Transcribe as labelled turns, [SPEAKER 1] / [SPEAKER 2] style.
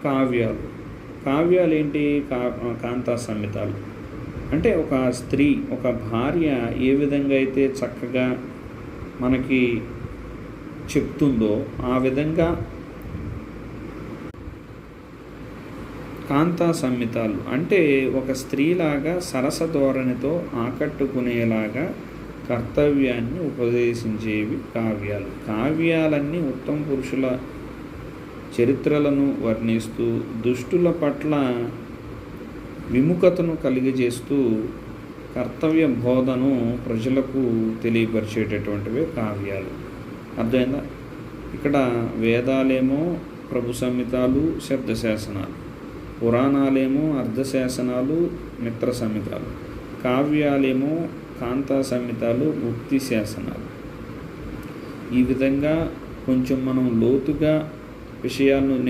[SPEAKER 1] కావ్యాలు. కావ్యాలు ఏంటి? కాంతా సంహితాలు. అంటే ఒక స్త్రీ, ఒక భార్య ఏ విధంగా అయితే చక్కగా మనకి చెప్తుందో ఆ విధంగా కాంతా సంహితాలు అంటే ఒక స్త్రీలాగా సరస ధోరణితో ఆకట్టుకునేలాగా కర్తవ్యాన్ని ఉపదేశించేవి కావ్యాలు. కావ్యాలన్నీ ఉత్తమ పురుషుల చరిత్రలను వర్ణిస్తూ దుష్టుల పట్ల విముఖతను కలిగజేస్తూ కర్తవ్య బోధను ప్రజలకు తెలియపరిచేటటువంటివే కావ్యాలు. అర్థమైందా? ఇక్కడ వేదాలేమో ప్రభు సంహితాలు, శబ్దశాసనాలు, పురాణాలేమో అర్ధశాసనాలు, మిత్ర సంహితాలు, కావ్యాలేమో కాంతా సంహితాలు, ఉక్తి శాసనాలు. ఈ విధంగా కొంచెం మనం లోతుగా విషయాలను